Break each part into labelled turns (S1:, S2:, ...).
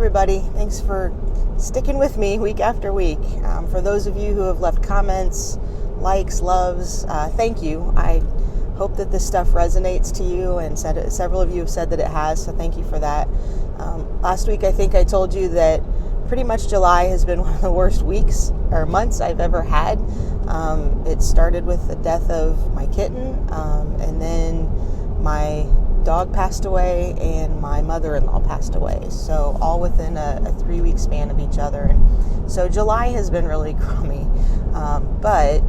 S1: everybody. Thanks for sticking with me week after week. For those of you who have left comments, likes, loves, thank you. I hope that this stuff resonates to you, and several of you have said that it has, so thank you for that. Last week, I think I told you that pretty much July has been one of the worst weeks or months I've ever had. It started with the death of my kitten, and then my dog passed away and my mother-in-law passed away. So all within a 3-week span of each other. And so July has been really crummy. But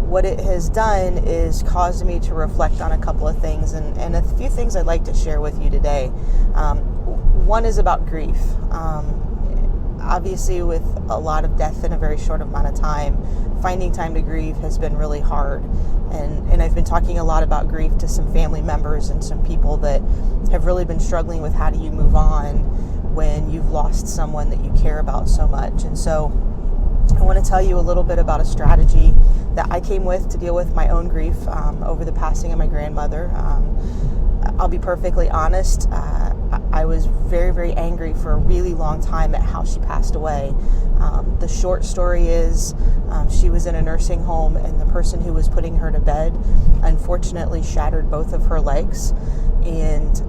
S1: what it has done is caused me to reflect on a couple of things and a few things I'd like to share with you today. One is about grief. Obviously, with a lot of death in a very short amount of time, finding time to grieve has been really hard. And I've been talking a lot about grief to some family members and some people that have really been struggling with how do you move on when you've lost someone that you care about so much. And so I want to tell you a little bit about a strategy that I came with to deal with my own grief over the passing of my grandmother. I'll be perfectly honest, I was very, very angry for a really long time at how she passed away. The short story is she was in a nursing home, and the person who was putting her to bed unfortunately shattered both of her legs, and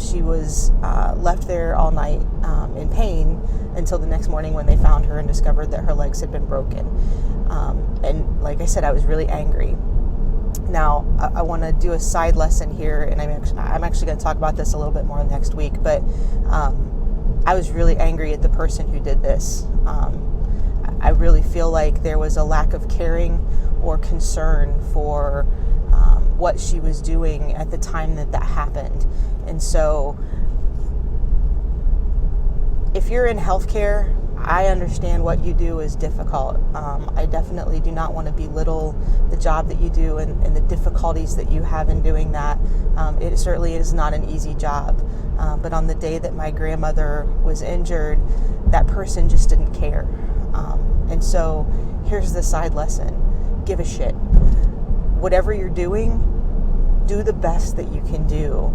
S1: she was left there all night in pain until the next morning when they found her and discovered that her legs had been broken. And like I said, I was really angry. Now, I want to do a side lesson here, and I'm actually going to talk about this a little bit more next week, but I was really angry at the person who did this. I really feel like there was a lack of caring or concern for what she was doing at the time that happened. And so, if you're in healthcare, I understand what you do is difficult. I definitely do not want to belittle the job that you do and the difficulties that you have in doing that. It certainly is not an easy job. But on the day that my grandmother was injured, that person just didn't care. And so here's the side lesson. Give a shit. Whatever you're doing, do the best that you can do.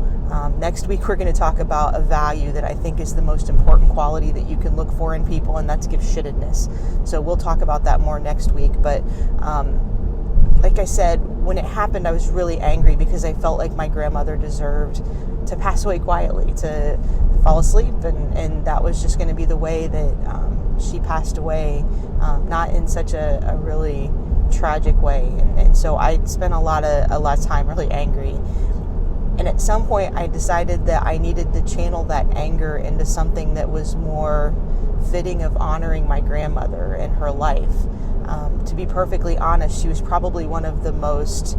S1: Next week, we're going to talk about a value that I think is the most important quality that you can look for in people, and that's give shittedness. So we'll talk about that more next week. But like I said, when it happened, I was really angry because I felt like my grandmother deserved to pass away quietly, to fall asleep, and that was just going to be the way that she passed away, not in such a really tragic way. And so I spent a lot of time really angry. And at some point, I decided that I needed to channel that anger into something that was more fitting of honoring my grandmother and her life. To be perfectly honest, she was probably one of the most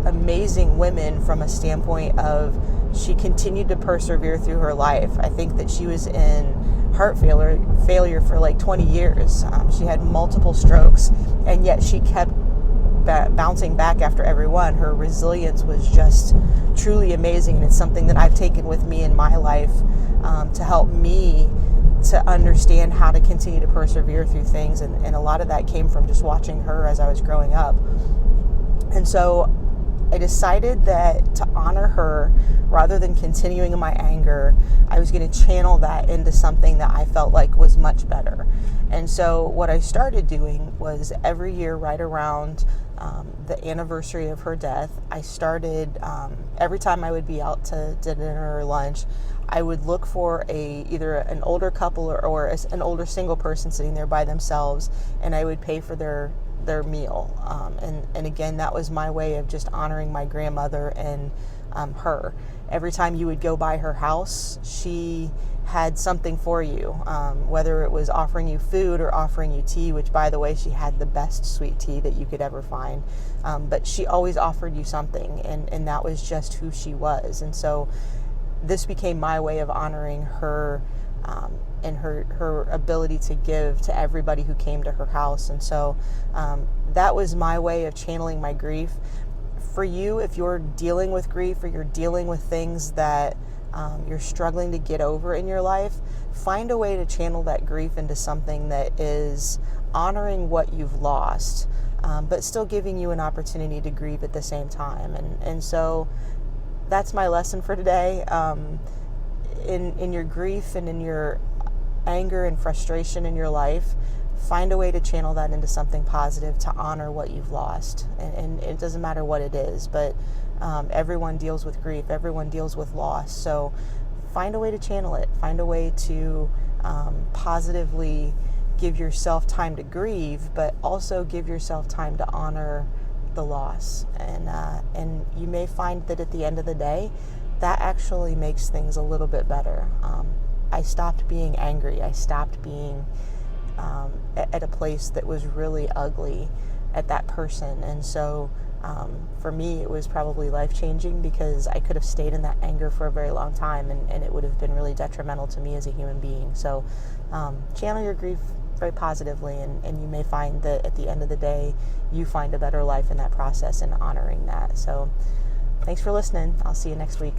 S1: amazing women from a standpoint of she continued to persevere through her life. I think that she was in heart failure for like 20 years. She had multiple strokes, and yet she kept bouncing back after every one. Her resilience was just truly amazing, and it's something that I've taken with me in my life to help me to understand how to continue to persevere through things, and a lot of that came from just watching her as I was growing up. And so I decided that to honor her, rather than continuing my anger, I was going to channel that into something that I felt like was much better. And so what I started doing was every year right around the anniversary of her death, I started, every time I would be out to dinner or lunch, I would look for either an older couple or an older single person sitting there by themselves, and I would pay for their meal. And again, that was my way of just honoring my grandmother and her. Every time you would go by her house, she had something for you, whether it was offering you food or offering you tea, which, by the way, she had the best sweet tea that you could ever find. But she always offered you something, and that was just who she was. And so this became my way of honoring her and her ability to give to everybody who came to her house. And so that was my way of channeling my grief. For you, if you're dealing with grief or you're dealing with things that you're struggling to get over in your life, find a way to channel that grief into something that is honoring what you've lost, but still giving you an opportunity to grieve at the same time. And so that's my lesson for today. in your grief and in your anger and frustration in your life, find a way to channel that into something positive to honor what you've lost. And it doesn't matter what it is, but everyone deals with grief, everyone deals with loss. So find a way to channel it, find a way to positively give yourself time to grieve, but also give yourself time to honor the loss. And you may find that at the end of the day, that actually makes things a little bit better. I stopped being angry. I stopped being at a place that was really ugly at that person. And so for me, it was probably life-changing, because I could have stayed in that anger for a very long time, and it would have been really detrimental to me as a human being. So channel your grief very positively, and you may find that at the end of the day, you find a better life in that process and honoring that. So thanks for listening. I'll see you next week.